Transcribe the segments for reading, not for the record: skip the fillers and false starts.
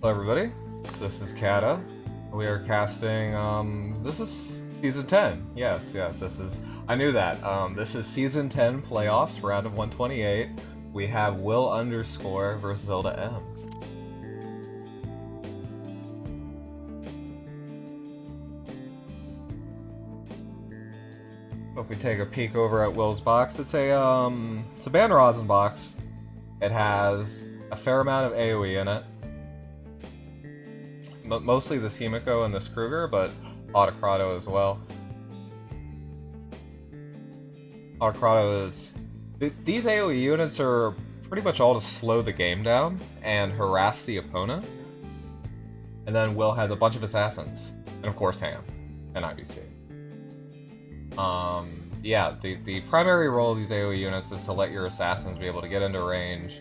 Hello everybody, this is Kata. We are casting, this is Season 10. Yes, I knew that. This is Season 10 Playoffs, round of 128. We have Will underscore versus zeldaM. If we take a peek over at Will's box, it's a Band Rosin box. It has a fair amount of AoE in it. Mostly this Himiko and this Kruger, but Autocrado as well. Autocrado is... These AoE units are pretty much all to slow the game down and harass the opponent. And then Will has a bunch of assassins. And of course Ham and IBC. Yeah, the primary role of these AoE units is to let your assassins be able to get into range,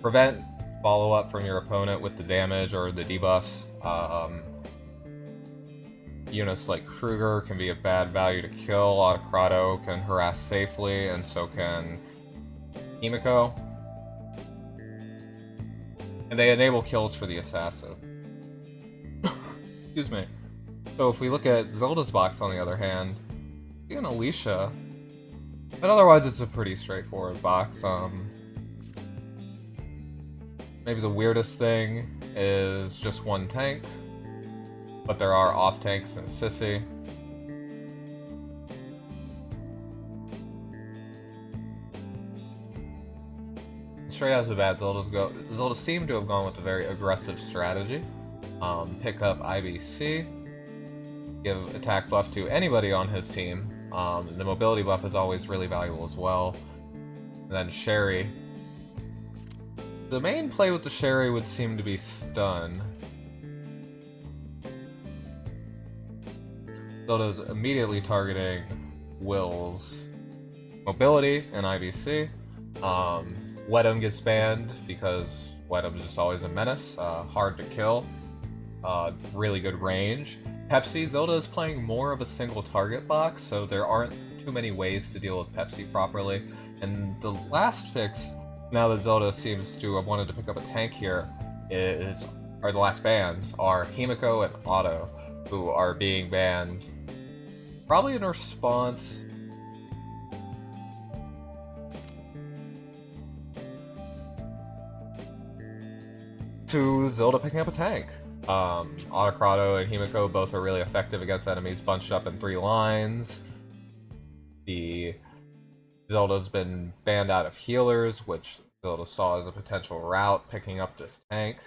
prevent follow-up from your opponent with the damage or the debuffs. Units like Kruger can be a bad value to kill, Autocrado can harass safely, and so can Himiko. And they enable kills for the assassin. Excuse me. So if we look at Zelda's box on the other hand, you can Alicia, but otherwise it's a pretty straightforward box. Maybe the weirdest thing is just one tank, but there are off tanks in Sissy. Straight out of the bat, Zelda seemed to have gone with a very aggressive strategy. Pick up IBC, give attack buff to anybody on his team. The mobility buff is always really valuable as well. And then Sherry. The main play with the Sherry would seem to be stun. Zelda's immediately targeting Will's mobility and IBC. Wedum gets banned because Wedum is just always a menace, hard to kill, really good range. Pepsi, Zelda is playing more of a single target box, so there aren't too many ways to deal with Pepsi properly. And the last picks, now that Zelda seems to have wanted to pick up a tank here, the last bans are Himiko and Otto, who are being banned probably in response to Zelda picking up a tank. Autocrado and Himiko both are really effective against enemies bunched up in 3 lines. Zelda's been banned out of healers, which Zelda saw as a potential route, picking up this tank.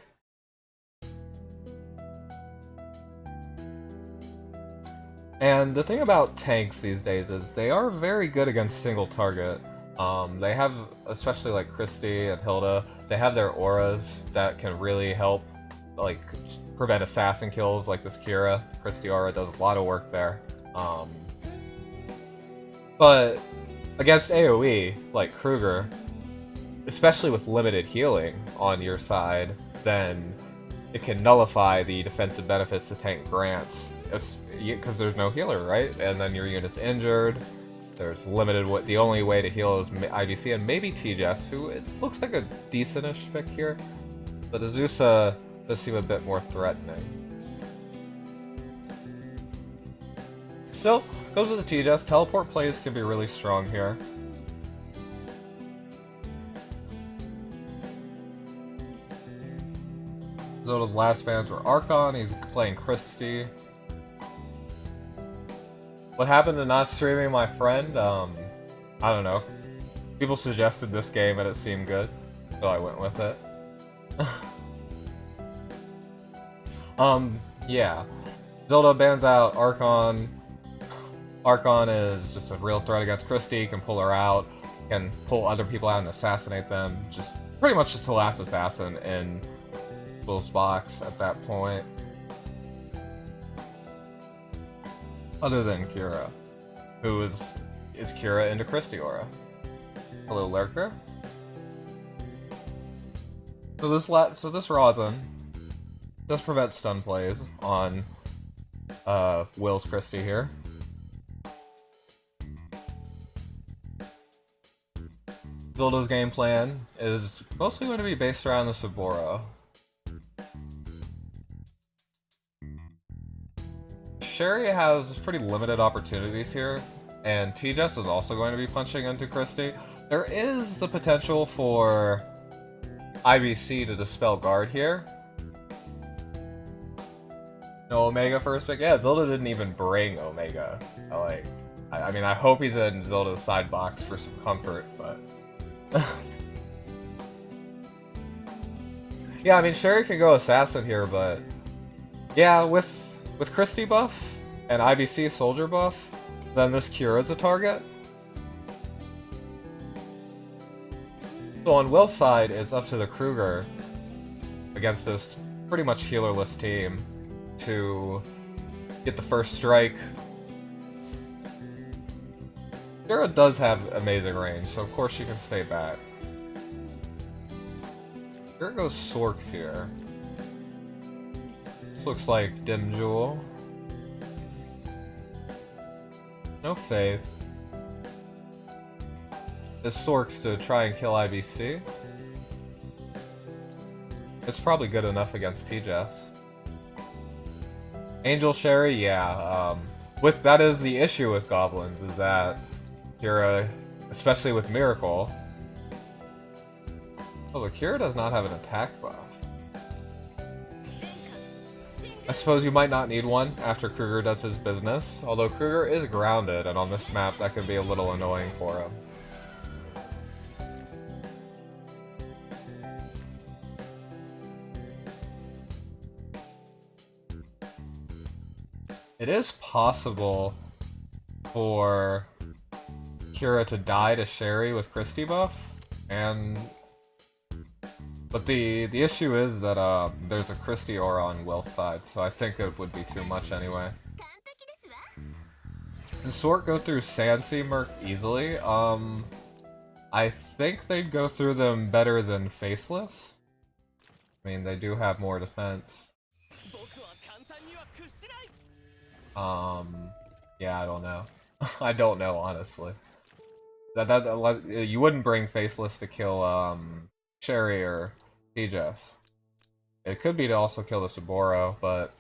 And the thing about tanks these days is they are very good against single target. They have, especially like Christy and Hilda, they have their auras that can really help, like, prevent assassin kills like this Kira. Christy aura does a lot of work there. But against AoE, like Kruger, especially with limited healing on your side, then it can nullify the defensive benefits the tank grants. Because there's no healer, right? And then your unit's injured. There's limited. The only way to heal is IBC and maybe T-Jess, who it looks like a decentish pick here. But Azusa does seem a bit more threatening. Still, goes with the T-Jess. Teleport plays can be really strong here. Zelda's last bans were Archon, he's playing Christy. What happened to not streaming my friend? I don't know. People suggested this game and it seemed good, so I went with it. Yeah. Zelda bans out Archon. Archon is just a real threat against Christy, can pull her out, can pull other people out and assassinate them. Just pretty much just the last assassin in Will's box at that point. Other than Kira, who is Kira into Christy aura. Hello, Lurker. So this Rosin does prevent stun plays on Will's Christy here. Zelda's game plan is mostly going to be based around the Saburo. Sherry has pretty limited opportunities here, and TJS is also going to be punching into Christie. There is the potential for IBC to dispel guard here. No Omega first pick? Yeah, Zelda didn't even bring Omega. I mean, I hope he's in Zelda's side box for some comfort, but... yeah, I mean, Sherry can go Assassin here, but... yeah, with Christie buff and IBC Soldier buff, then this Kira's a target. So on Will's side, it's up to the Kruger against this pretty much healerless team to get the first strike. Kira does have amazing range, so of course she can stay back. Here goes Sorks here. This looks like Dim Jewel. No Faith. This Sorks to try and kill IBC. It's probably good enough against TJS. Angel Sherry, yeah. That is the issue with Goblins, is that Kira, especially with Miracle. Oh, but Kira does not have an attack buff. I suppose you might not need one after Kruger does his business, although Kruger is grounded, and on this map that could be a little annoying for him. It is possible for Kira to die to Sherry with Christie buff, but the issue is that there's a Christie aura on Will's side, so I think it would be too much anyway. Can Sort go through Sandsea Merc easily? I think they'd go through them better than Faceless. I mean, they do have more defense. Yeah, I don't know. I don't know, honestly. You wouldn't bring Faceless to kill, Sherry or TJS. It could be to also kill the Saboro, but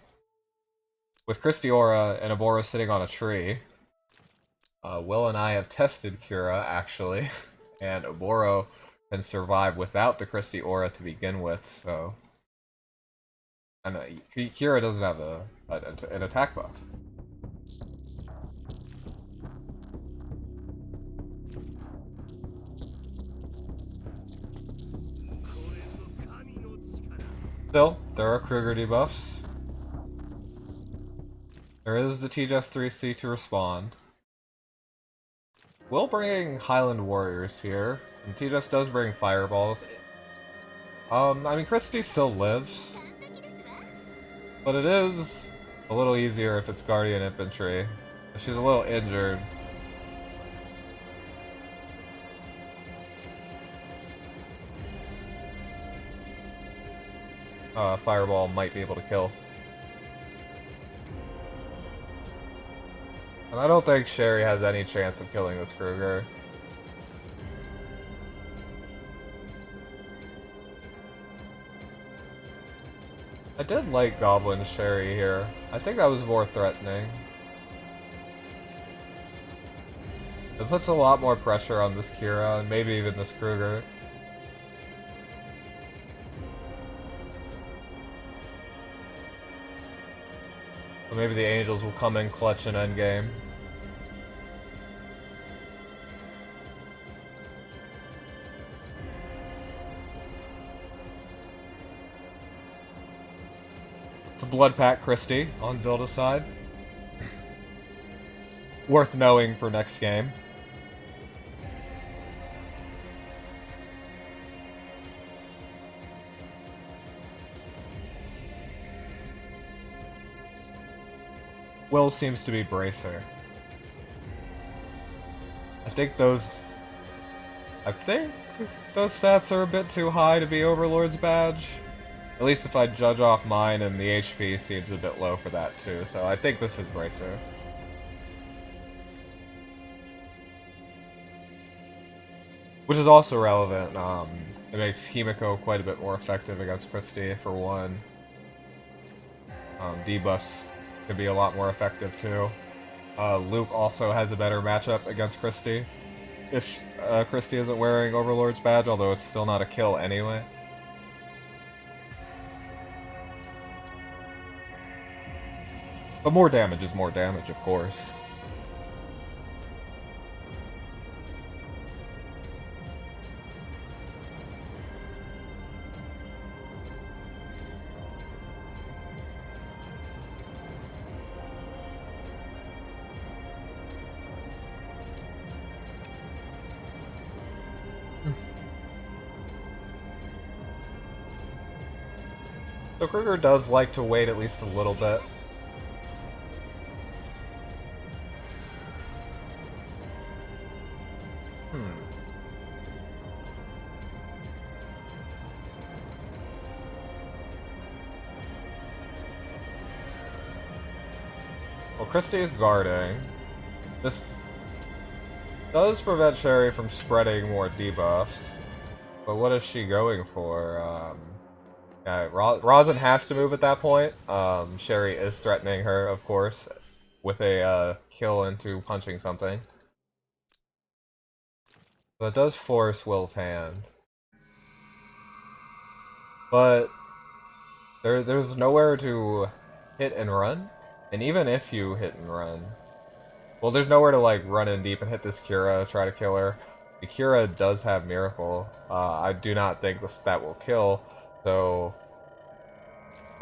with Christie Aura and Abora sitting on a tree, Will and I have tested Kira, actually, and Aboro can survive without the Christie Aura to begin with, so... And Kira doesn't have an attack buff. Still, there are Kruger debuffs. There is the TJS 3C to respond. We'll bring Highland Warriors here, and TJS does bring Fireballs. I mean, Christie still lives, but it is a little easier if it's Guardian Infantry. She's a little injured. Fireball might be able to kill. And I don't think Sherry has any chance of killing this Kruger. I did like Goblin Sherry here. I think that was more threatening. It puts a lot more pressure on this Kira, and maybe even this Kruger. But maybe the Angels will come in clutch in endgame. The Blood Pack Christie on Zelda's side. Worth knowing for next game. Will seems to be Bracer. I think those stats are a bit too high to be Overlord's badge. At least if I judge off mine, and the HP seems a bit low for that too, so I think this is Bracer. Which is also relevant. It makes Himiko quite a bit more effective against Christie, for one. Debuffs could be a lot more effective too. Luke also has a better matchup against Christie if Christie isn't wearing Overlord's badge, although it's still not a kill anyway. But more damage is more damage, of course. So Kruger does like to wait at least a little bit. Well, Christie is guarding. This does prevent Sherry from spreading more debuffs. But what is she going for? Yeah, Rosin has to move at that point. Sherry is threatening her, of course, with a kill into punching something. But it does force Will's hand. But there's nowhere to hit and run. And even if you hit and run, well, there's nowhere to like run in deep and hit this Kira, try to kill her. The Kira does have Miracle. I do not think that will kill. So,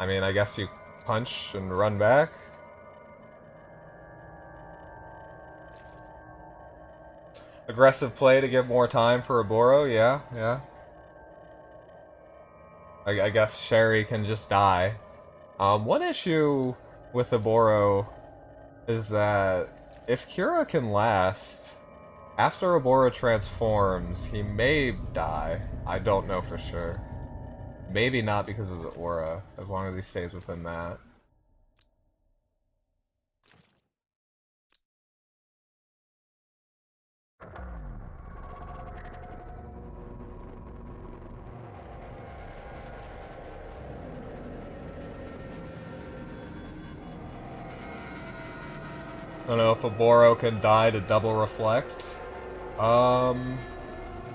I mean, I guess you punch and run back. Aggressive play to give more time for Oboro, yeah. I guess Sherry can just die. One issue with Oboro is that if Kira can last, after Oboro transforms, he may die. I don't know for sure. Maybe not because of the aura, as long as he stays within that. I don't know if Oboro can die to double reflect. Yeah,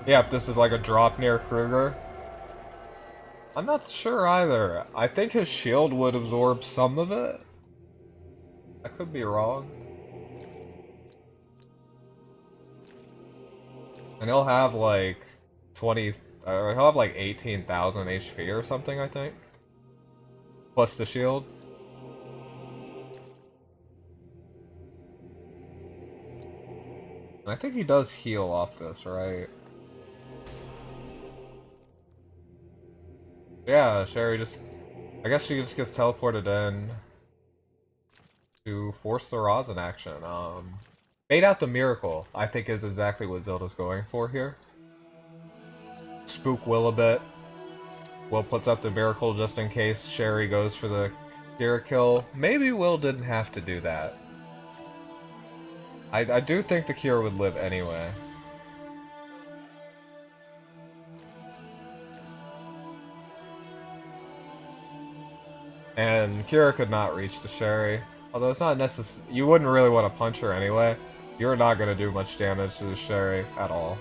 if this is like a drop near Kruger. I'm not sure either. I think his shield would absorb some of it. I could be wrong. And he'll have like 20, he'll have like 18,000 HP or something, I think. Plus the shield. I think he does heal off this, right? Yeah, Sherry just... I guess she just gets teleported in to force the rosin action. Bait out the miracle, I think is exactly what Zelda's going for here. Spook Will a bit. Will puts up the miracle just in case Sherry goes for the Kira kill. Maybe Will didn't have to do that. I do think the Kira would live anyway. And Kira could not reach the Sherry. Although it's not necessary. You wouldn't really want to punch her anyway. You're not going to do much damage to the Sherry at all.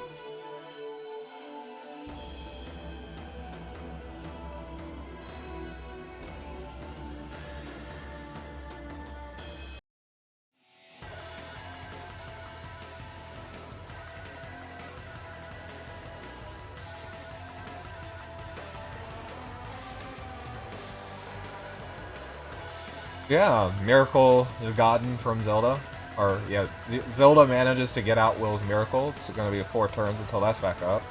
Yeah, Miracle is gotten from Zelda. Or, yeah, Zelda manages to get out Will's Miracle. It's going to be 4 turns until that's back up.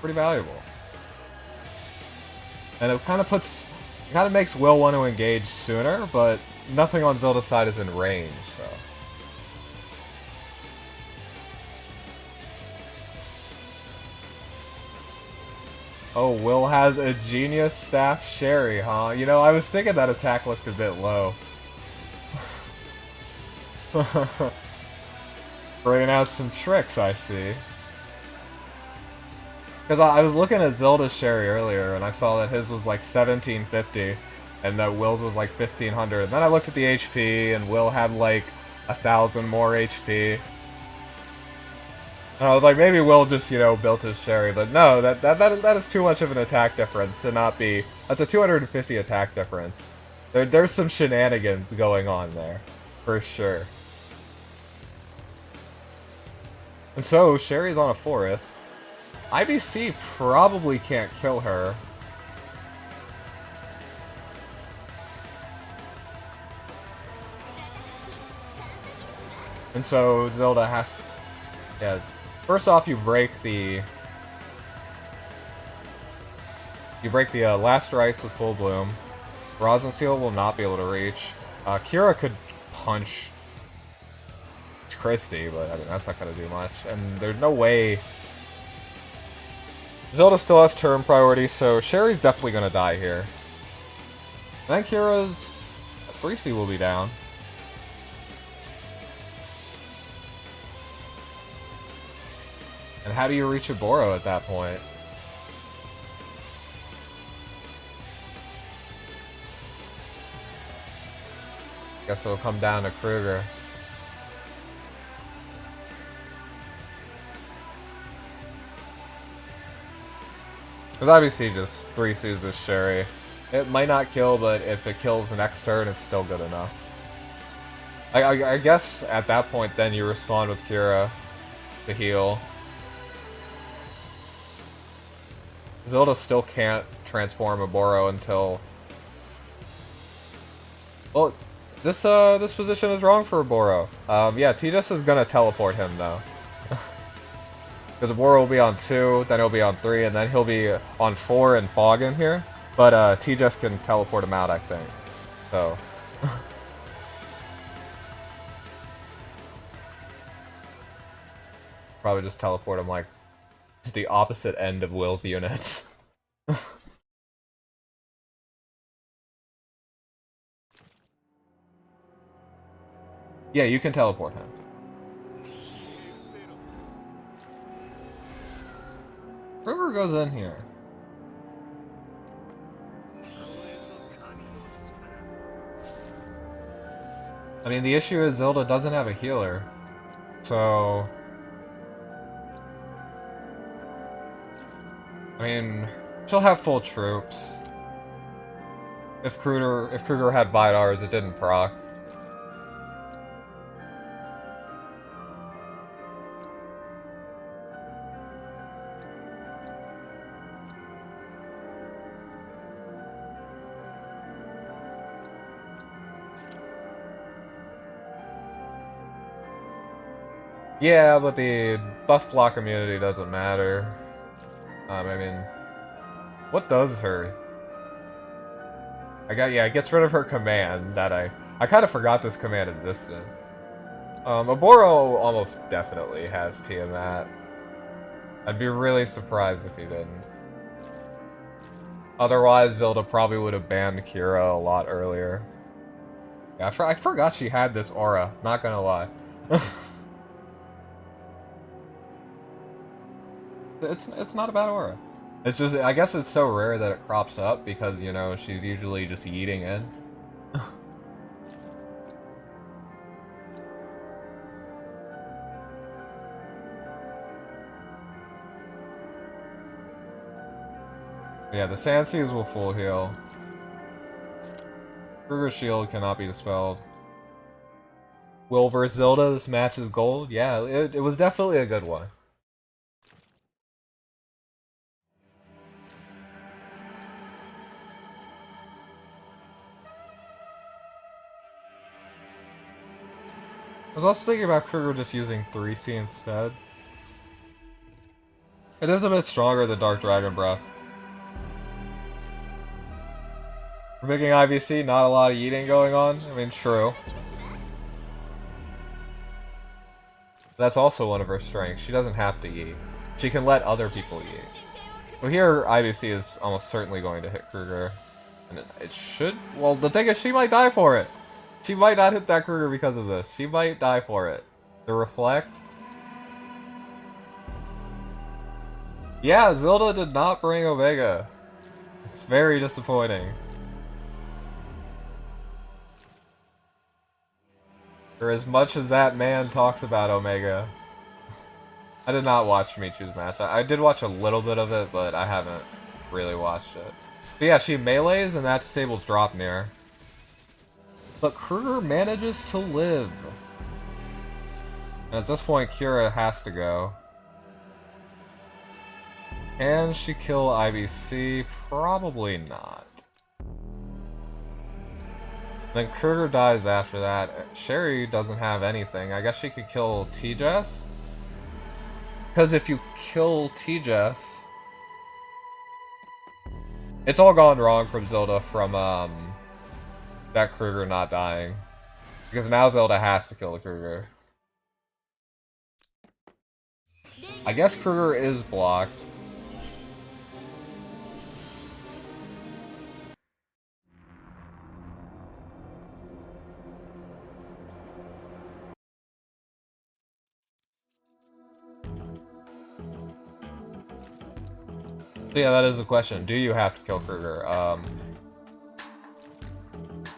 Pretty valuable. And it kind of makes Will want to engage sooner, but nothing on Zelda's side is in range, so... Oh, Will has a genius staff Sherry, huh? You know, I was thinking that attack looked a bit low. Bringing out some tricks, I see. Because I was looking at Zelda's Sherry earlier, and I saw that his was like 1750, and that Will's was like 1500. And then I looked at the HP, and Will had like 1000 more HP. And I was like, maybe Will just, you know, built his Sherry, but no, that is too much of an attack difference to not be. That's a 250 attack difference. There's some shenanigans going on there, for sure. And so Sherry's on a forest. IBC probably can't kill her. And so Zelda has to... Yeah, first off you break the... Last Rice with Full Bloom. Rosin Seal will not be able to reach. Kira could punch Christy, but I mean, that's not going to do much. And there's no way... Zelda still has turn priority, so Sherry's definitely going to die here. And then Kira's 3C will be down. And how do you reach a Boro at that point? Guess it'll come down to Kruger. Because obviously just 3Cs with Sherry. It might not kill, but if it kills the next turn, it's still good enough. I guess at that point then you respond with Kira to heal. Zelda still can't transform a Boro until... Well, this position is wrong for a Boro. Yeah, T-Just is gonna teleport him though. Because the Boro will be on 2, then he'll be on 3, and then he'll be on 4 and Fog in here. But T-Just can teleport him out, I think. So... Probably just teleport him, like, to the opposite end of Will's units. Yeah, you can teleport him. Kruger goes in here. I mean, the issue is Zelda doesn't have a healer. So... I mean, she'll have full troops. If Kruger had Vidars, it didn't proc. Yeah, but the buff block immunity doesn't matter. I mean, what does her? Yeah, it gets rid of her command that I kind of forgot this command existed. Aboro almost definitely has Tiamat. I'd be really surprised if he didn't. Otherwise, Zelda probably would have banned Kira a lot earlier. Yeah, I forgot she had this aura, not gonna lie. It's not a bad aura. It's just, I guess it's so rare that it crops up because, you know, she's usually just yeeting in. Yeah, the Sand Seas will full heal. Kruger's shield cannot be dispelled. Will vs Zelda, this match is gold. Yeah, it was definitely a good one. I was also thinking about Kruger just using 3C instead. It is a bit stronger than Dark Dragon Breath. For making IVC, not a lot of eating going on. I mean, true. That's also one of her strengths. She doesn't have to eat. She can let other people eat. But here, IVC is almost certainly going to hit Kruger. And it should... Well, the thing is, she might die for it. She might not hit that Kruger because of this. She might die for it. The Reflect. Yeah, Zelda did not bring Omega. It's very disappointing. For as much as that man talks about Omega. I did not watch Michu's match. I did watch a little bit of it, but I haven't really watched it. But yeah, she melees and that disables drop near. But Kruger manages to live. And at this point, Kira has to go. Can she kill IBC? Probably not. Then Kruger dies after that. Sherry doesn't have anything. I guess she could kill T-Jess? Because if you kill T-Jess... It's all gone wrong from Zelda from that Kruger not dying. Because now Zelda has to kill the Kruger. I guess Kruger is blocked. So yeah, that is the question. Do you have to kill Kruger?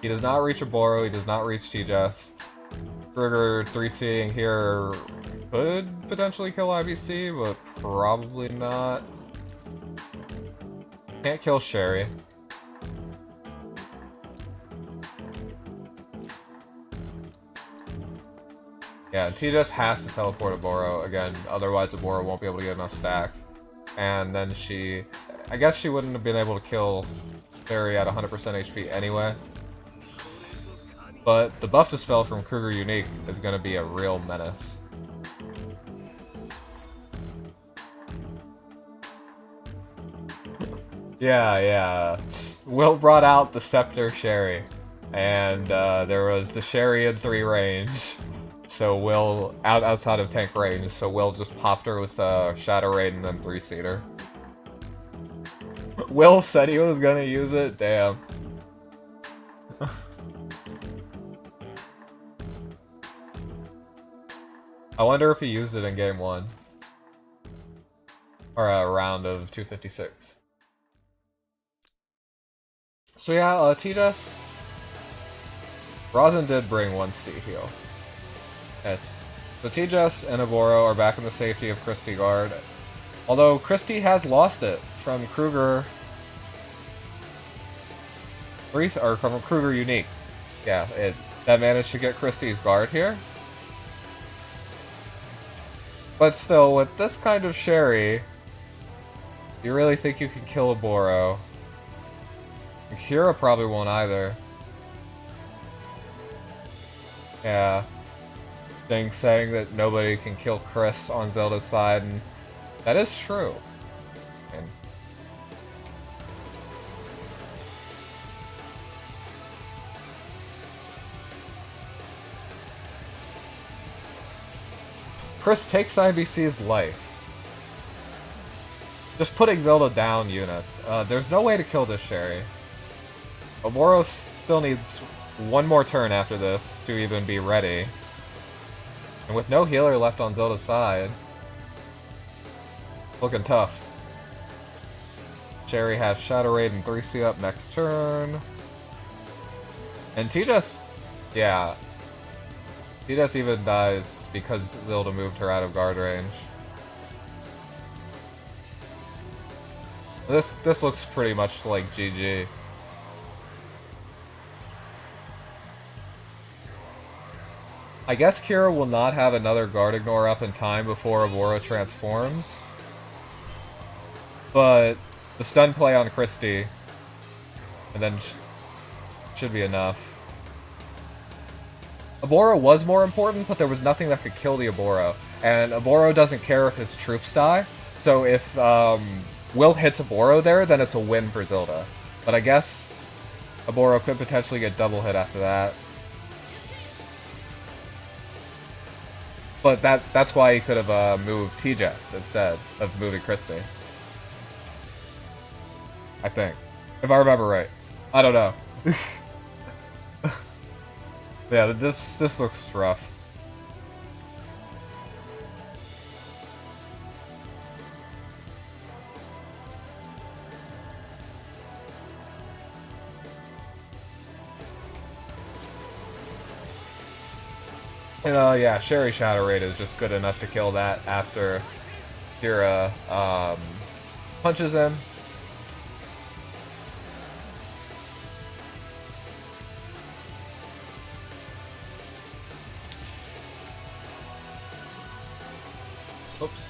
He does not reach a Boro, he does not reach T-Jess. Kruger 3C'ing here could potentially kill IBC, but probably not. Can't kill Sherry. Yeah, T-Jess has to teleport a Boro again, otherwise the Boro won't be able to get enough stacks. And then she... I guess she wouldn't have been able to kill Sherry at 100% HP anyway. But the buff dispel from Kruger Unique is going to be a real menace. Yeah. Will brought out the Scepter Sherry. And there was the Sherry in 3 range. So Will, outside of tank range, so Will just popped her with Shadow Raid and then 3-seater. Will said he was gonna use it, damn. I wonder if he used it in game 1. Or a round of 256. So yeah, T-Jess. Rosin did bring 1 C heal. So T-Jess and Aboro are back in the safety of Christie Guard. Although Christie has lost it from Kruger... or from Kruger Unique. Yeah, that managed to get Christie's guard here. But still, with this kind of Sherry, you really think you can kill a Boro? Kira probably won't either. Yeah. Thing saying that nobody can kill Chris on Zelda's side, and that is true. And Chris takes IBC's life. Just putting Zelda down units. There's no way to kill this Sherry. Oboro still needs 1 more turn after this to even be ready. And with no healer left on Zelda's side, looking tough. Sherry has Shadow Raid and 3C up next turn. And T-Jess, yeah. T-Jess even dies because Zelda moved her out of guard range. This looks pretty much like GG. I guess Kira will not have another guard ignore up in time before Aboro transforms. But the stun play on Christie, and then should be enough. Aboro was more important, but there was nothing that could kill the Aboro. And Aboro doesn't care if his troops die, so if Will hits Aboro there, then it's a win for Zelda. But I guess Aboro could potentially get double hit after that. But that's why he could have moved T-Jess instead of moving Christie. I think. If I remember right. I don't know. Yeah, this looks rough. And yeah, Sherry Shadow Raid is just good enough to kill that after Kira punches him. Oops.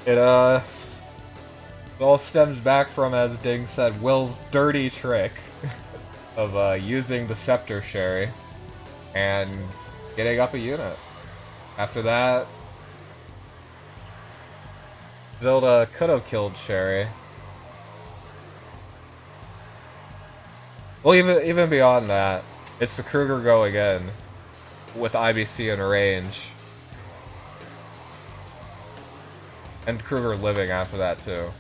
It all stems back from, as Ding said, Will's dirty trick of using the Scepter Sherry and getting up a unit. After that, Zelda could have killed Sherry. Well, even beyond that, it's the Kruger go again with IBC in range. And Kruger living after that, too.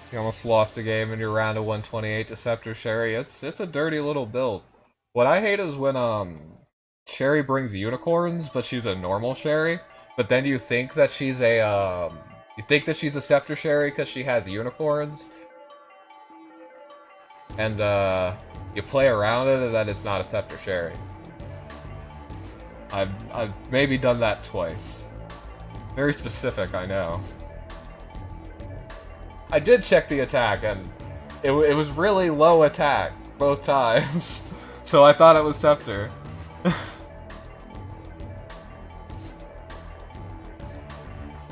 You almost lost a game in your round of 128 to Scepter Sherry. It's a dirty little build. What I hate is when Sherry brings unicorns, but she's a normal Sherry. But then you think that she's a Scepter Sherry because she has unicorns. And you play around it and then it's not a Scepter Sherry. I've maybe done that twice. Very specific, I know. I did check the attack, and it was really low attack both times, so I thought it was Scepter.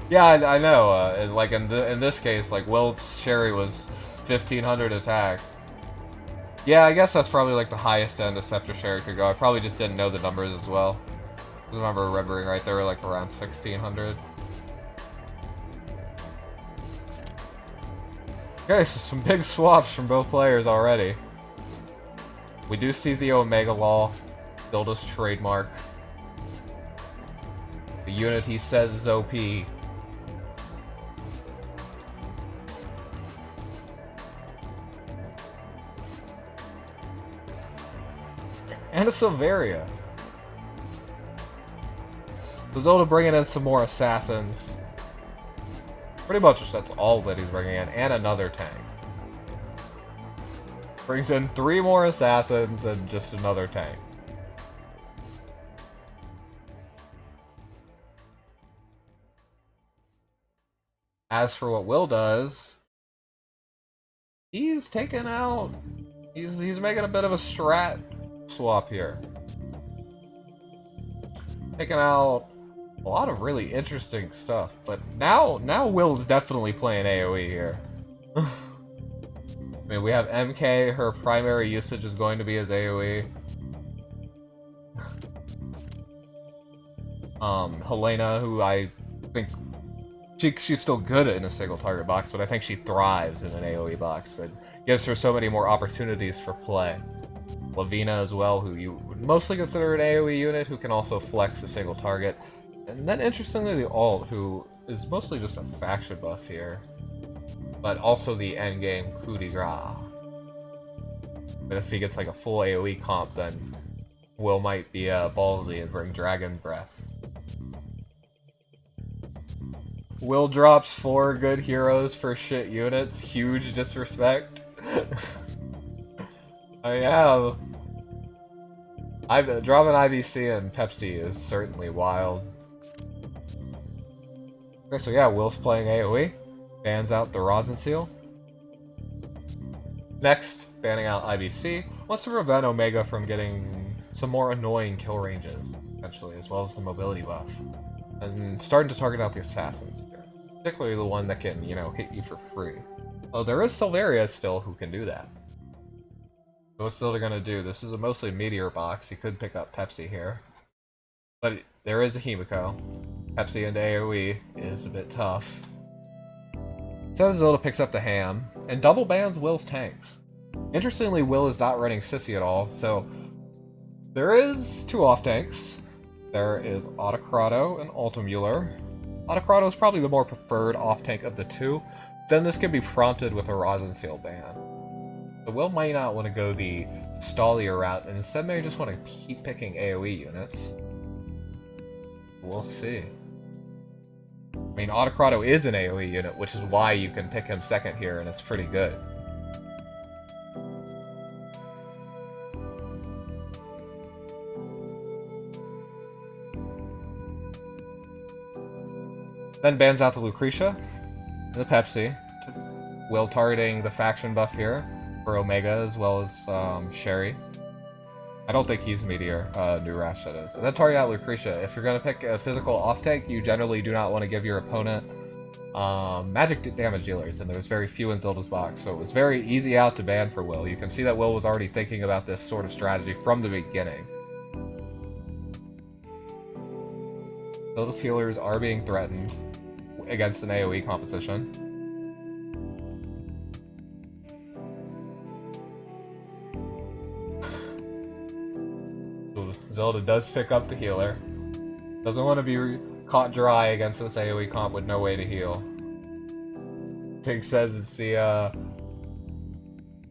Yeah, I know. And like in this case, like Will's Sherry was 1500 attack. Yeah, I guess that's probably like the highest end a Scepter Sherry could go. I probably just didn't know the numbers as well. I remember remembering right, they were like around 1600. Okay, so some big swaps from both players already. We do see the Omega Law, Zelda's trademark. The unit he says is OP. And a Silveria. So Zelda bringing in some more assassins. Pretty much that's all that he's bringing in, and another tank. Brings in 3 more assassins and just another tank. As for what Will does, he's taking out... He's making a bit of a strat swap here. Taking out a lot of really interesting stuff, but now Will's definitely playing AoE here. I mean, we have MK, her primary usage is going to be as AoE. Helena, who I think she's still good in a single target box, but I think she thrives in an AoE box. It gives her so many more opportunities for play. Lavina as well, who you would mostly consider an AoE unit, who can also flex a single target. And then interestingly the alt, who is mostly just a faction buff here, but also the endgame coup de grace. But if he gets like a full AoE comp, then Will might be ballsy and bring Dragon Breath. Will drops 4 good heroes for shit units, huge disrespect. I have. Dropping IVC and Pepsi is certainly wild. Okay, so yeah, Will's playing AoE. Bans out the Rosin Seal. Next, banning out IVC. Wants to prevent Omega from getting some more annoying kill ranges, essentially, as well as the mobility buff. And starting to target out the assassins here. Particularly the one that can, you know, hit you for free. Oh, there is Silveria still who can do that. So what's Zelda gonna do? This is a mostly meteor box. He could pick up Pepsi here. But there is a Himiko. Pepsi into AoE is a bit tough. So Zelda picks up the Ham, and double bans Will's tanks. Interestingly, Will is not running Sissy at all, so there is 2 off tanks. There is Autocrado and Altamuller. Autocrado is probably the more preferred off-tank of the two. Then this can be prompted with a Rosin Seal ban. So Will might not want to go the stallier route, and instead may just want to keep picking AoE units. We'll see. I mean, Autocrado is an AoE unit, which is why you can pick him second here, and it's pretty good. Then bans out the Lucretia, and the Pepsi, Will targeting the faction buff here for Omega as well as Sherry. I don't think he's Meteor, New Rash that is. And then target out Lucretia. If you're going to pick a physical off-tank, you generally do not want to give your opponent magic damage dealers, and there's very few in Zelda's box, so it was very easy out to ban for Will. You can see that Will was already thinking about this sort of strategy from the beginning. Zelda's healers are being threatened against an AoE composition. Zelda does pick up the healer. Doesn't want to be caught dry against this AoE comp with no way to heal. Tig says it's the,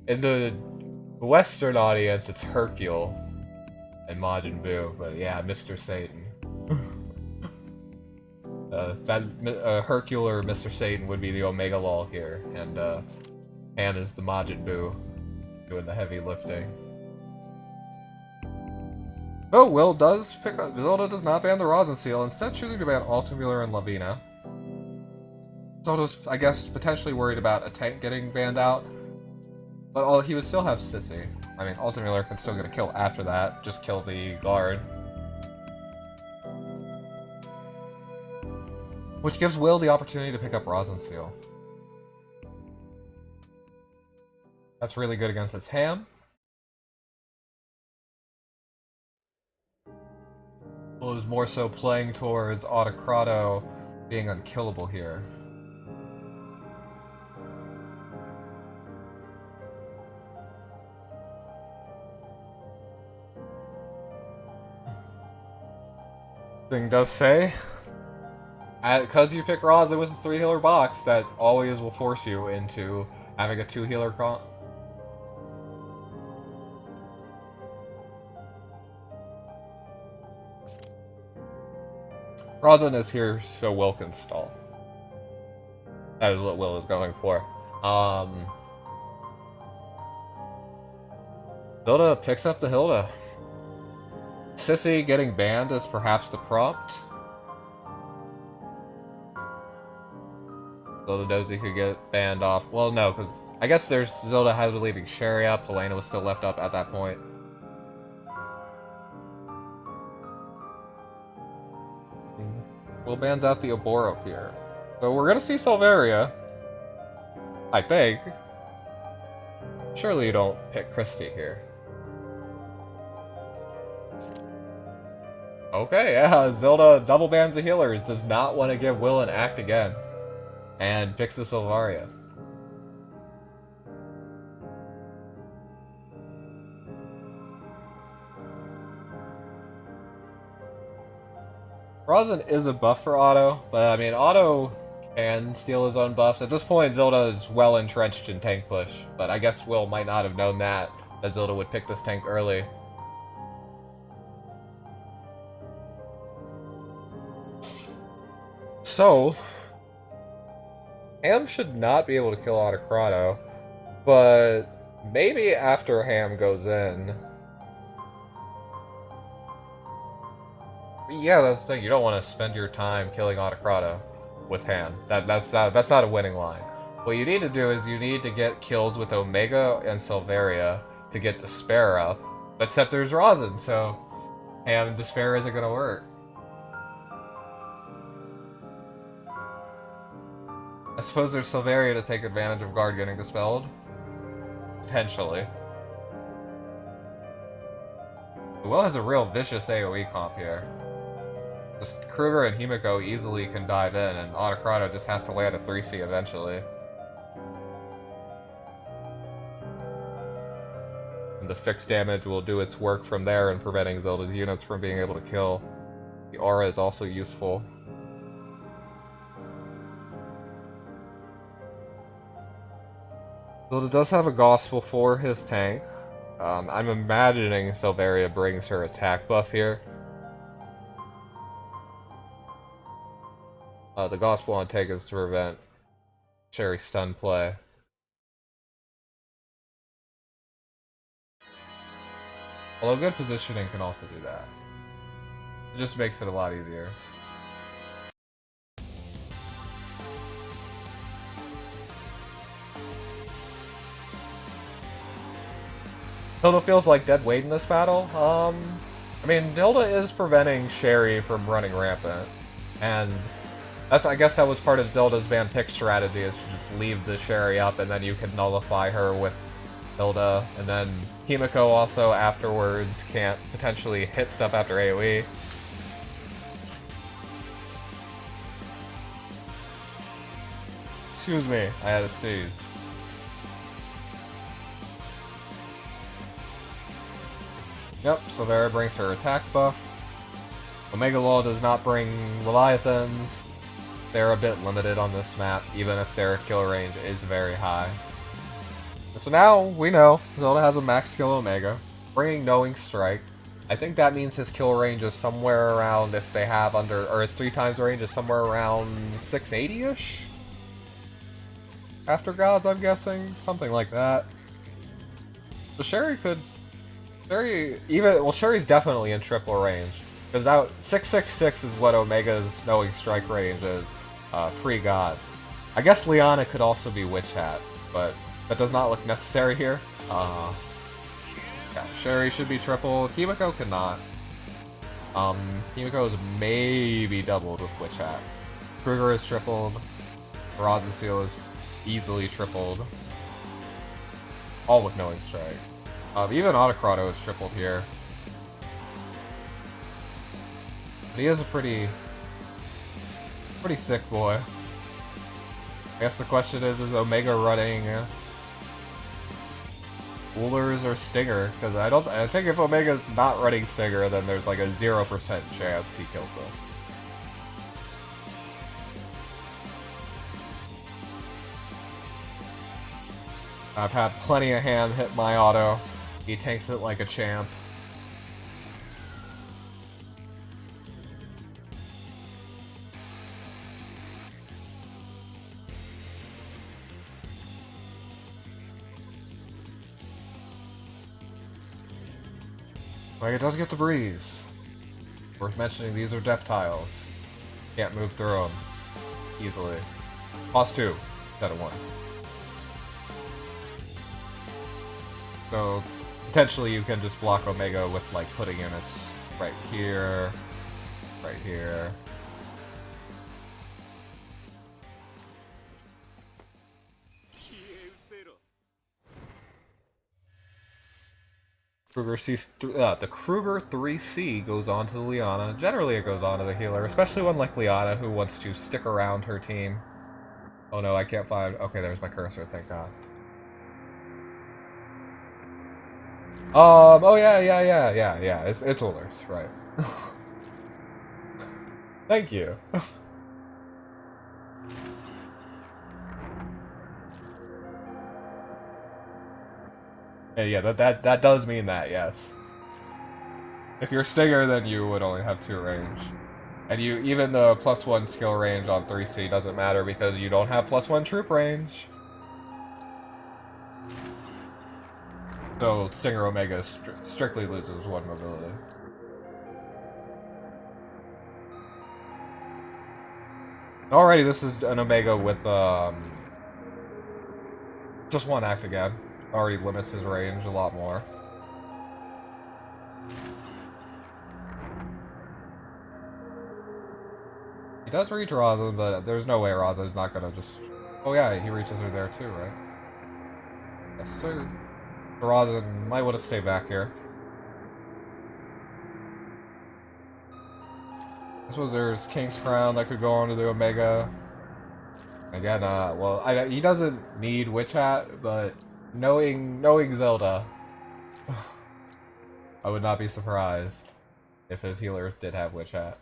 in the Western audience, it's Hercule and Majin Buu, but yeah, Mr. Satan. Hercule or Mr. Satan would be the Omega Law here, and Ham is the Majin Buu doing the heavy lifting. Oh, Will does pick up. Zelda does not ban the Rosin Seal, instead choosing to ban Altamuller and Lavina. Zelda's, I guess, potentially worried about a tank getting banned out, but he would still have Sissy. I mean, Altamuller can still get a kill after that, just kill the guard. Which gives Will the opportunity to pick up Rosin Seal. That's really good against its Ham. Will is more so playing towards Autocrado being unkillable here. Thing does say, because you pick Rosin with a 3 healer box, that always will force you into having a 2 healer comp. Rosin is here so Will can stall. That is what Will is going for. Zelda picks up the Hilda. Sissy getting banned is perhaps the prompt. Zelda knows he could get banned off. Well, no, because I guess there's Zelda has been leaving Sherry up. Helena was still left up at that point. Will bans out the Oboro here. So we're gonna see Silveria. I think. Surely you don't pick Christy here. Okay, yeah, Zelda double bans the healers, does not want to give Will an act again. And picks the Silveria. Rosin is a buff for Otto, but I mean, Otto can steal his own buffs. At this point, Zelda is well entrenched in tank push, but I guess Will might not have known that Zelda would pick this tank early. So, Ham should not be able to kill Autocrado, but maybe after Ham goes in. Yeah, that's the thing. You don't want to spend your time killing Autocrado with Ham. That's not a winning line. What you need to do is you need to get kills with Omega and Silveria to get Despair up. Except there's Rosin, so Ham and Despair isn't going to work. I suppose there's Silveria to take advantage of Guard getting dispelled. Potentially. Will has a real vicious AoE comp here. Just Kruger and Himiko easily can dive in, and Autocrado just has to land a 3C eventually. And the fixed damage will do its work from there in preventing Zelda's units from being able to kill. The aura is also useful. Zelda does have a Gospel for his tank. I'm imagining Silveria brings her attack buff here. The Gospel on tank is to prevent Sherry stun play. Although good positioning can also do that. It just makes it a lot easier. Hilda feels like dead weight in this battle. I mean, Hilda is preventing Sherry from running rampant. And I guess that was part of Zelda's ban pick strategy, is to just leave the Sherry up and then you can nullify her with Hilda. And then Himiko also afterwards can't potentially hit stuff after AoE. Excuse me, I had a sneeze. Yep, Silveria brings her attack buff. Omega Law does not bring Leviathans. They're a bit limited on this map, even if their kill range is very high. So now we know Zelda has a max skill Omega, bringing Knowing Strike. I think that means his kill range is somewhere around, if they have under, or his 3 times range is somewhere around 680-ish? After Gods, I'm guessing? Something like that. So Sherry could... Sherry's definitely in triple range. Because that 666 is what Omega's Knowing Strike range is. Free God. I guess Liana could also be Witch Hat, but that does not look necessary here. Yeah, Sherry should be triple. Himiko cannot. Himiko is maybe doubled with Witch Hat. Kruger is tripled. Raza Seal is easily tripled. All with Knowing Strike. Even Autocrado is tripled here. But he is a pretty thick boy. I guess the question is Omega running Coolers or Stinger? Because I think if Omega's not running Stinger, then there's like a 0% chance he kills him. I've had plenty of hand hit my auto. He tanks it like a champ. Like, it does get the breeze. Worth mentioning, these are depth tiles. Can't move through them easily. Cost 2 instead of 1. So, potentially you can just block Omega with, like, putting units right here, right here. The Kruger 3C goes on to the Liana. Generally it goes on to the healer, especially one like Liana who wants to stick around her team. Oh no, I can't find... Okay, there's my cursor, thank God. Oh yeah. It's Ullers, right. Thank you. Yeah, that does mean that, yes. If you're Stinger, then you would only have 2 range. And even the +1 skill range on 3C doesn't matter because you don't have +1 troop range. So Stinger Omega strictly loses 1 mobility. Alrighty, this is an Omega with just 1 act again. Already limits his range a lot more. He does reach Raza, but there's no way Raza is not gonna just... Oh yeah, he reaches her there too, right? Yes, sir. Raza might want to stay back here. I suppose there's King's Crown that could go on to the Omega. Again, well, he doesn't need Witch Hat, but knowing Zelda, I would not be surprised if his healers did have Witch Hat.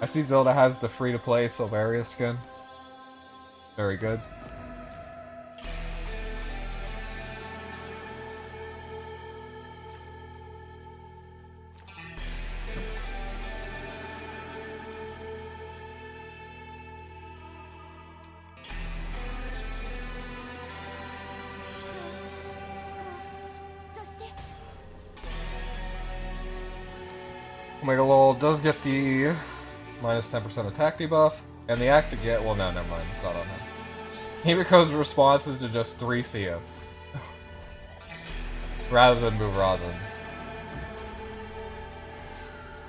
I see Zelda has the free-to-play Silveria skin. Very good. Omega Lol does get the minus 10% attack debuff, and the act to get. Well, no, never mind. It's not on him. Himiko's response is to just 3C him. Rather than move Rosin.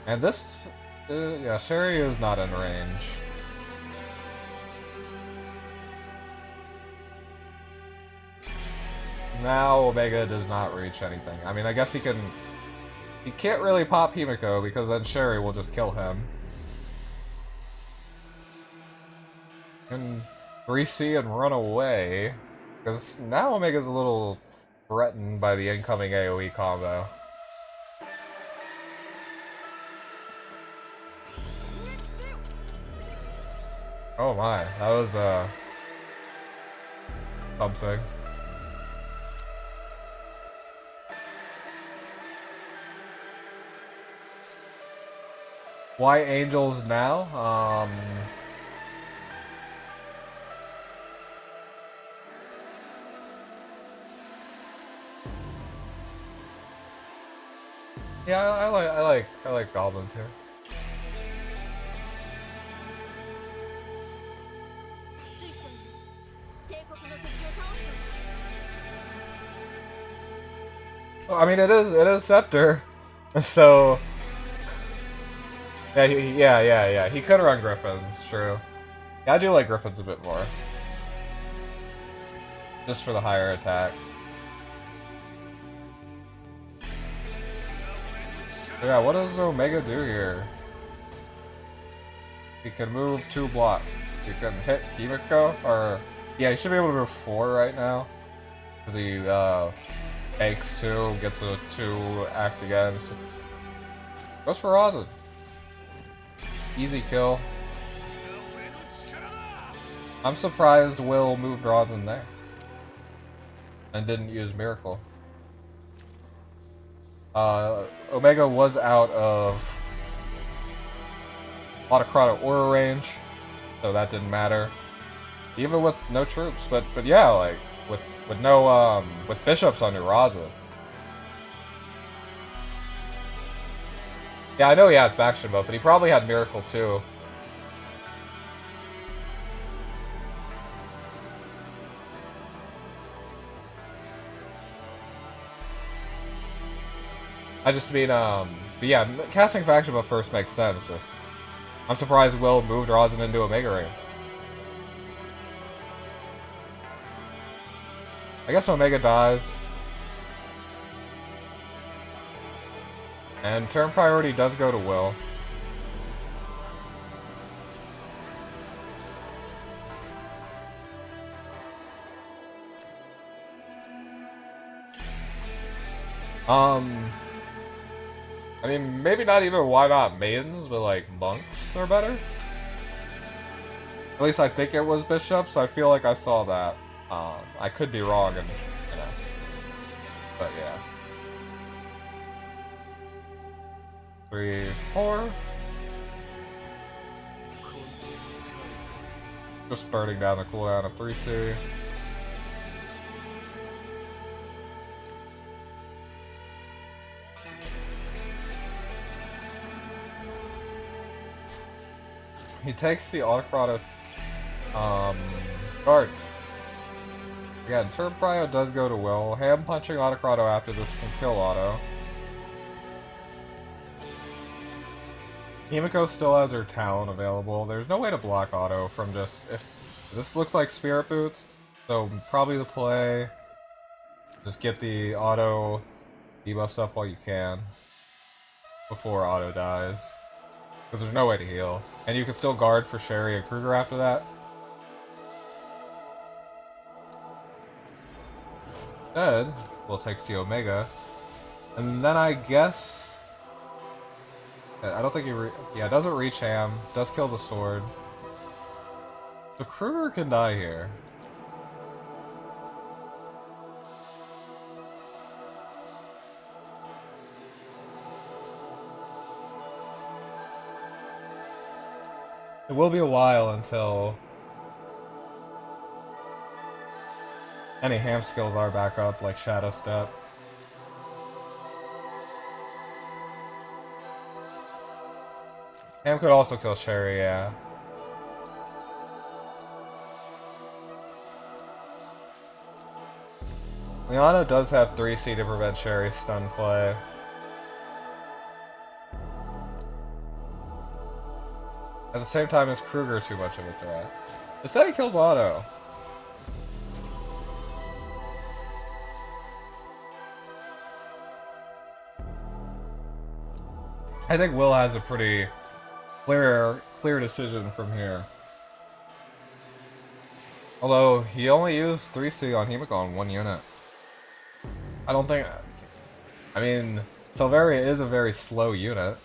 And this. Yeah, Sherry is not in range. Now Omega does not reach anything. I mean, I guess he can. He can't really pop Himiko because then Sherry will just kill him. And 3C and run away. Because now Omega's a little threatened by the incoming AoE combo. Oh my, that was something. Why Angels now? Yeah, I like goblins here. Well, I mean, it is Scepter, so. Yeah. He could run Griffins, true. Yeah, I do like Griffins a bit more. Just for the higher attack. So yeah, what does Omega do here? He can move 2 blocks. He can hit Himiko, or... Yeah, he should be able to move 4 right now. The, X 2, gets a 2 act again. So goes for Rosin. Easy kill. I'm surprised Will moved Rosin there. And didn't use Miracle. Omega was out of Autocratic Aura range, so that didn't matter. Even with no troops, but yeah, like with no with bishops under Raza. Yeah, I know he had faction mode, but he probably had Miracle too. I just mean, but yeah, casting faction mode first makes sense. I'm surprised Will moved Rosin into Omega Ring. I guess Omega dies. And turn priority does go to Will. I mean, maybe not even why not maidens, but like monks are better. At least I think it was bishops. I feel like I saw that. I could be wrong, and you know, but yeah. 3, 4. Just burning down the cooldown of 3C. He takes the Autocratic guard. Again, turn prio does go to Will. Ham punching Autocratic after this can kill Auto. Himiko still has her talent available. There's no way to block Auto from just... if this looks like Spirit Boots, so probably the play. Just get the Auto debuffs up while you can. Before Auto dies. Because there's no way to heal. And you can still guard for Sherry and Kruger after that. Instead, we'll take the Omega. And then I guess... I don't think he yeah, doesn't reach Ham. Does kill the sword. So Kruger can die here. It will be a while until any Ham skills are back up, like Shadow Step. Ham could also kill Sherry, yeah. Liana does have 3C to prevent Sherry's stun play. At the same time, is Kruger too much of a threat? Instead, he kills Otto. I think Will has a pretty clear decision from here. Although, he only used 3C on Himiko in one unit. I don't think... I mean, Silveria is a very slow unit.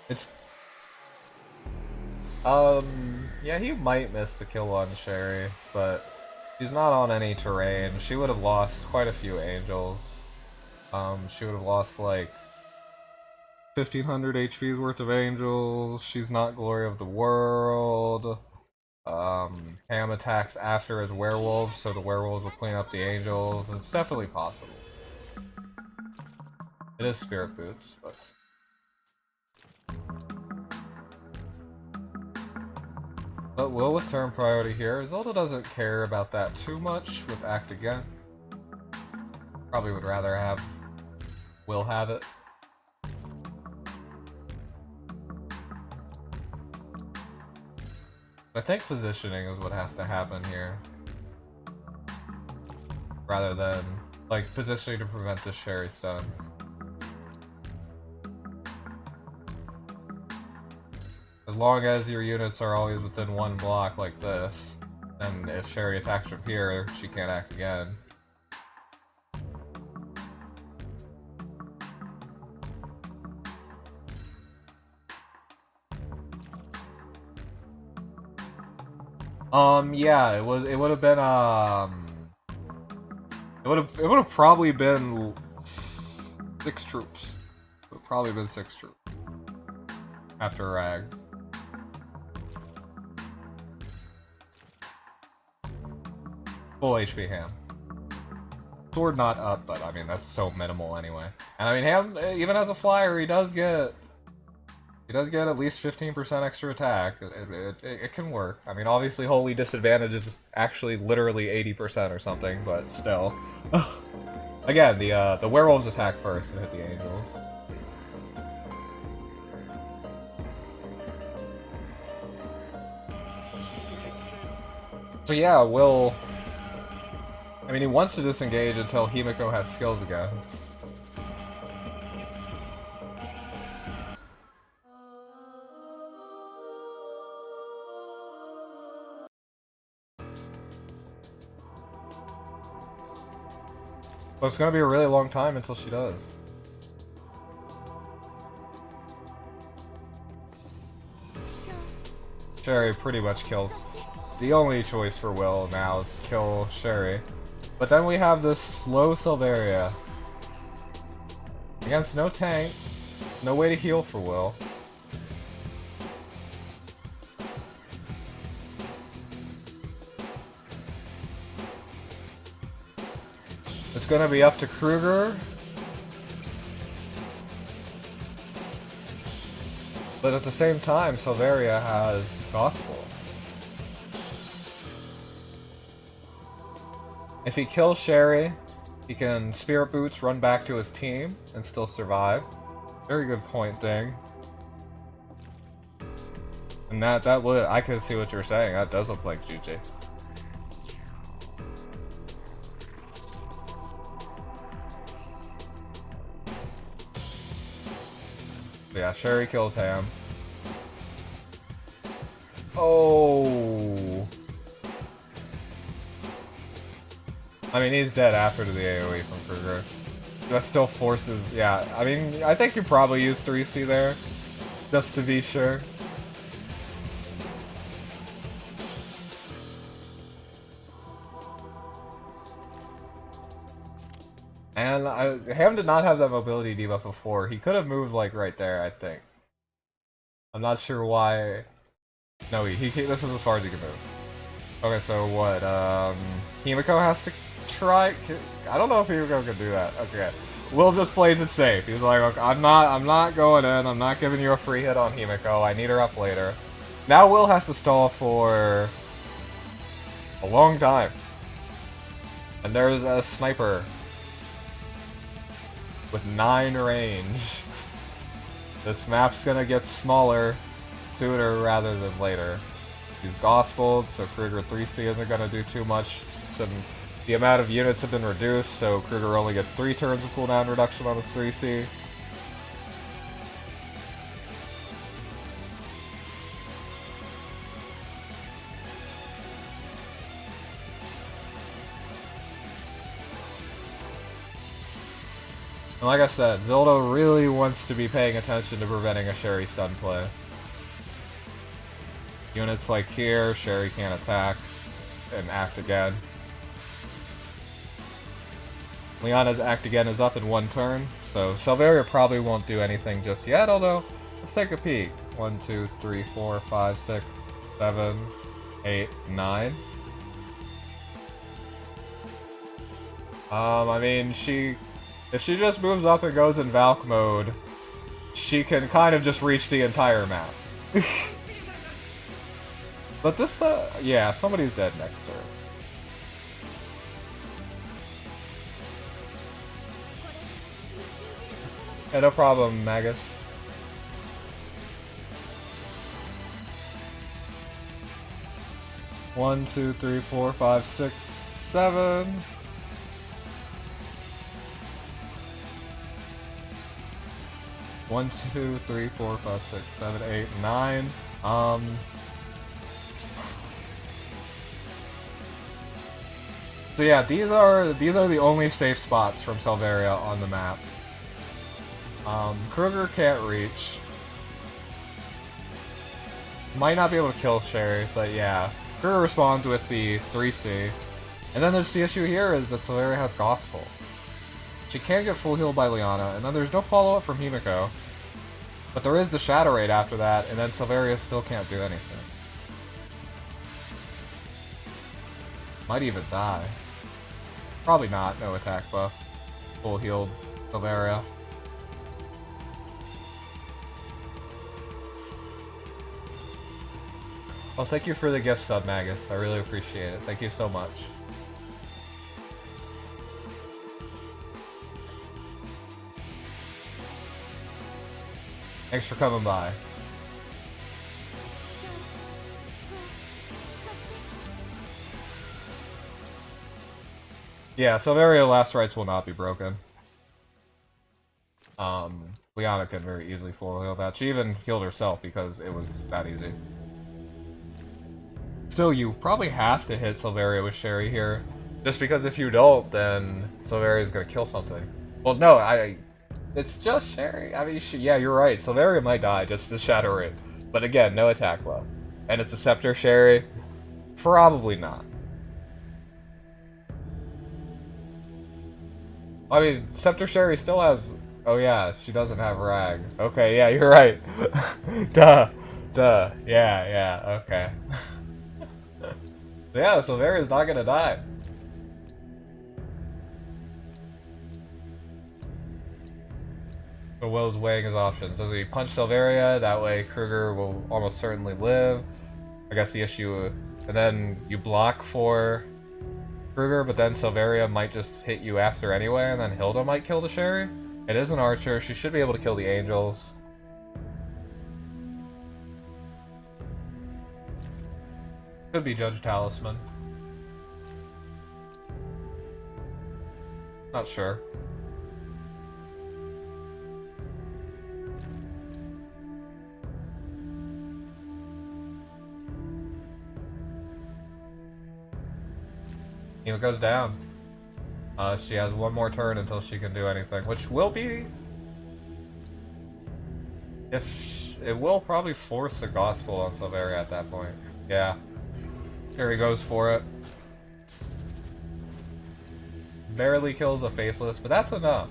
It's... yeah, he might miss the kill on Sherry, but she's not on any terrain. She would have lost quite a few angels. She would have lost, like, 1500 HP's worth of angels. She's not Glory of the World. Ham attacks after as werewolves, so the werewolves will clean up the angels. It's definitely possible. It is Spirit Boots, but... But Will with turn priority here. Zelda doesn't care about that too much with Act Again. Probably would rather have Will have it. I think positioning is what has to happen here. Rather than, like, positioning to prevent the Sherry stun. As long as your units are always within one block like this, and if Sherry attacks from here, she can't act again. Yeah, it would have been, it would have probably been 6 troops. It would have probably been 6 troops. After Rag. Full HP Ham. Sword not up, but I mean, that's so minimal anyway. And I mean, Ham, even as a flyer, he does get at least 15% extra attack. It can work. I mean, obviously, Holy Disadvantage is actually literally 80% or something, but still. Again, the werewolves attack first and hit the angels. So yeah, Will... I mean, he wants to disengage until Himiko has skills again. But it's gonna be a really long time until she does. Sherry pretty much kills. The only choice for Will now is to kill Sherry. But then we have this slow Silveria. Against no tank. No way to heal for Will. It's gonna be up to Kruger. But at the same time, Silveria has Gospel. If he kills Sherry, he can Spirit Boots, run back to his team, and still survive. Very good point, Ding. And that would, I can see what you're saying. That does look like GG. But yeah, Sherry kills Ham. Oh. I mean, he's dead after the AoE from Kruger. That still forces, yeah. I mean, I think you probably use 3C there, just to be sure. And Ham did not have that mobility debuff before. He could have moved like right there, I think. I'm not sure why. No, this is as far as he can move. Okay, so what? Himiko has to try. I don't know if Himiko can do that. Okay, Will just plays it safe. He's like, okay, I'm not going in. I'm not giving you a free hit on Himiko. I need her up later. Now Will has to stall for a long time. And there's a sniper with 9 range. This map's gonna get smaller sooner rather than later. He's gospeled, so Kruger 3C isn't gonna do too much. The amount of units have been reduced, so Kruger only gets 3 turns of cooldown reduction on his 3C. And like I said, Zelda really wants to be paying attention to preventing a Sherry stun play. Units like here, Sherry can't attack and act again. Leona's act again is up in 1 turn, so Selvaria probably won't do anything just yet, although, let's take a peek. 1, 2, 3, 4, 5, 6, 7, 8, 9. I mean, if she just moves up and goes in Valk mode, she can kind of just reach the entire map. But this, yeah, somebody's dead next to her. Yeah, no problem, Magus. One, two, three, four, five, six, 7. One, 2, 3, 4, 5, 6, 7, 8, 9. So yeah, these are the only safe spots from Selvaria on the map. Kruger can't reach. Might not be able to kill Sherry, but yeah. Kruger responds with the 3C. And then there's the issue here is that Selvaria has Gospel. She can't get full healed by Liana, and then there's no follow-up from Himiko. But there is the Shadow Raid after that, and then Selvaria still can't do anything. Might even die. Probably not, no attack buff. Full healed Selvaria. Well, thank you for the gift sub, Magus. I really appreciate it. Thank you so much. Thanks for coming by. Yeah, Selvaria last rites will not be broken. Liana can very easily full heal that. She even healed herself because it was that easy. Still, you probably have to hit Selvaria with Sherry here. Just because if you don't, then Silveria's gonna kill something. Well, no, it's just Sherry. I mean, yeah, you're right. Selvaria might die just to shatter it. But again, no attack buff. And it's a Scepter Sherry? Probably not. I mean, Scepter Sherry still has... Oh yeah, she doesn't have Rag. Okay, yeah, you're right. Duh. Yeah, okay. Yeah, Silveria's not gonna die. So Will's weighing his options. Does he punch Selvaria? That way Kruger will almost certainly live. I guess the issue... And then you block for Kruger, but then Selvaria might just hit you after anyway, and then Hilda might kill the Sherry. It is an archer. She should be able to kill the angels. Could be Judge Talisman. Not sure. It goes down. She has one more turn until she can do anything, which will be... It will probably force the gospel on Silveria at that point. Yeah. Here he goes for it. Barely kills a faceless, but that's enough.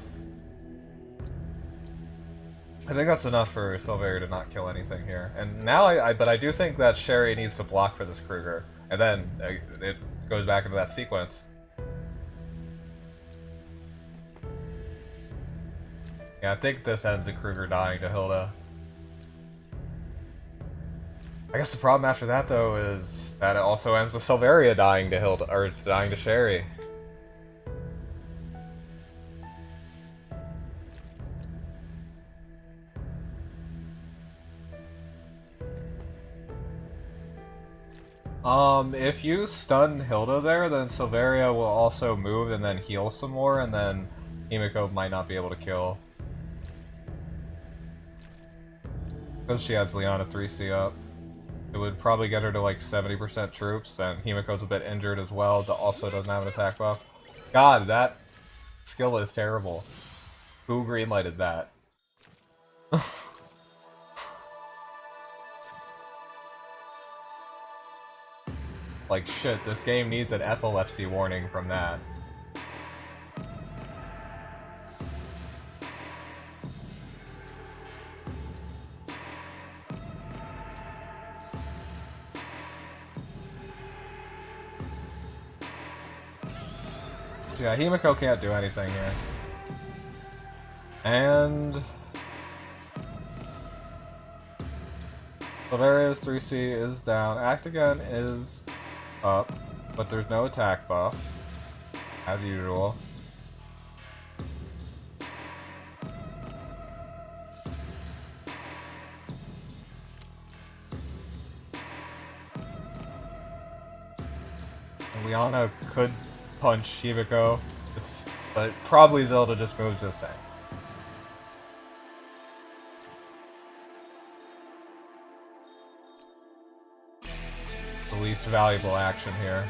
I think that's enough for Silveria to not kill anything here. And now but I do think that Sherry needs to block for this Kruger. And then it goes back into that sequence. Yeah, I think this ends in Kruger dying to Hilda. I guess the problem after that, though, is that it also ends with Silveria dying to Hilda, or dying to Sherry. If you stun Hilda there, then Silveria will also move and then heal some more, and then Himiko might not be able to kill. Because she has Liana 3C up. It would probably get her to like 70% troops, and Himiko's a bit injured as well, but also doesn't have an attack buff. God, that skill is terrible. Who greenlighted that? Like, shit, this game needs an epilepsy warning from that. Yeah, Himiko can't do anything here. And... Silveria's 3C is down. Act Again is up, but there's no attack buff, as usual. Liana could punch Himiko, but probably Zelda just moves this thing. The least valuable action here.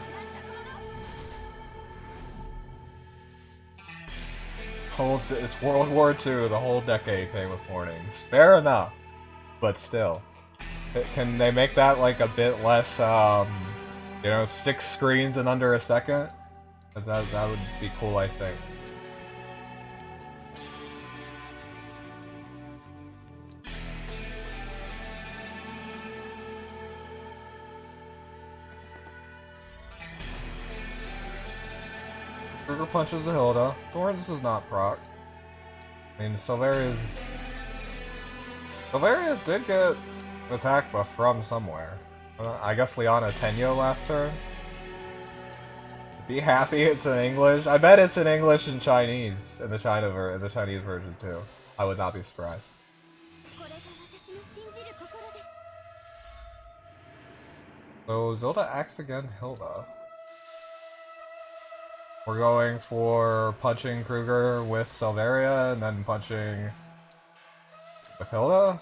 It's World War II, the whole decade came with warnings. Fair enough, but still. Can they make that like a bit less, you know, 6 screens in under a second? That would be cool, I think. Kruger punches the Hilda. Thorns does not proc. I mean, Silveria did get an attack buff from somewhere. I guess Liana Tenyo last turn. Be happy it's in English. I bet it's in English and Chinese in the Chinese version too. I would not be surprised. So Zelda acts again, Hilda. We're going for punching Kruger with Silveria and then punching with Hilda.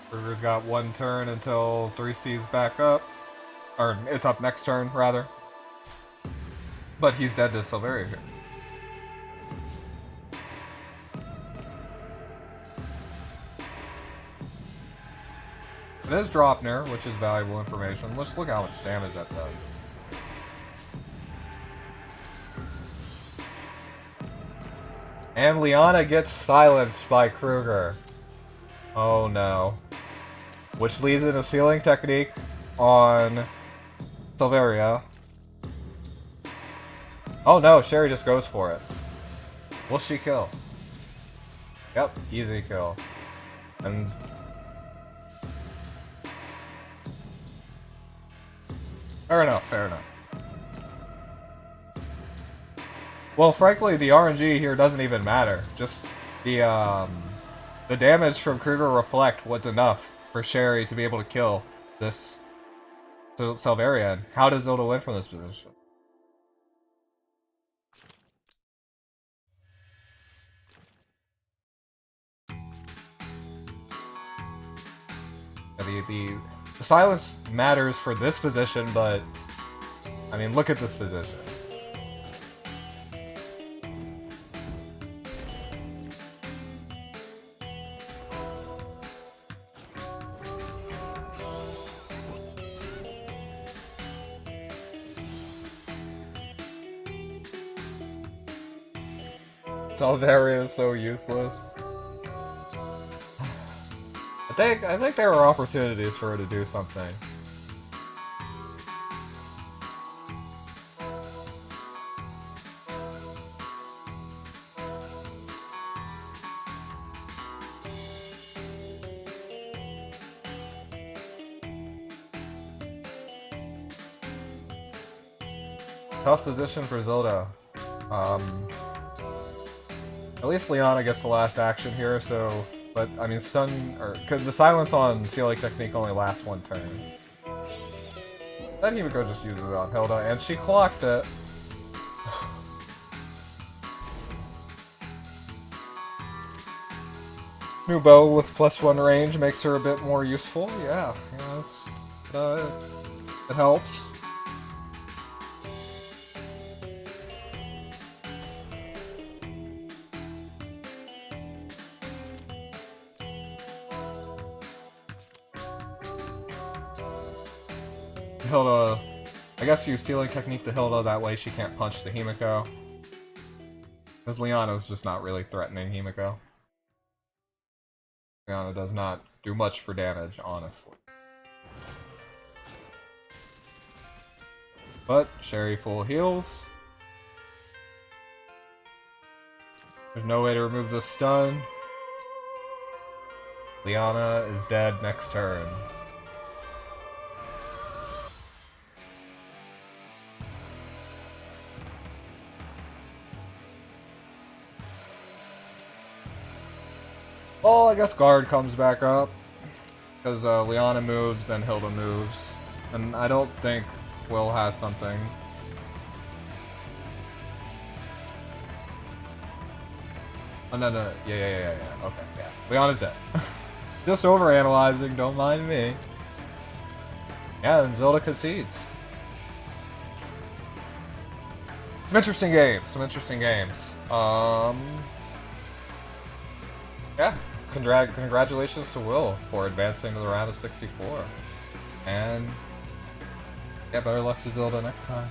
Kruger's got one turn until 3C's back up. Or, it's up next turn, rather. But he's dead to Silveria here. It is Dropner, which is valuable information. Let's look how much damage that does. And Liana gets silenced by Kruger. Oh no. Which leads into Sealing Technique on Silveria. Oh no, Sherry just goes for it. Will she kill? Yep, easy kill. And... fair enough, fair enough. Well, frankly, the RNG here doesn't even matter. Just the damage from Kruger Reflect was enough for Sherry to be able to kill this Silveria. How does Zelda win from this position? The silence matters for this position, but I mean, look at this position. Salvaria is so useless. I think there are opportunities for her to do something. Tough position for Zelda. At least Leona gets the last action here, so... But, I mean, cause the silence on Sealing Technique only lasts one turn. Then Himiko just uses it on Hilda, and she clocked it. New bow with +1 range makes her a bit more useful. Yeah, it's, it helps. Hilda, I guess use Sealing Technique to Hilda, that way she can't punch the Himiko. Because Leona's just not really threatening Himiko. Leona does not do much for damage, honestly. But Sherry full heals. There's no way to remove the stun. Leona is dead next turn. Well, I guess guard comes back up. Because Leona moves, then Hilda moves. And I don't think Will has something. Oh, no. Yeah. Okay, yeah. Leona's dead. Just overanalyzing, don't mind me. Yeah, and Zelda concedes. Some interesting games. Yeah, congratulations to Will for advancing to the round of 64. And yeah, better luck to Zelda next time.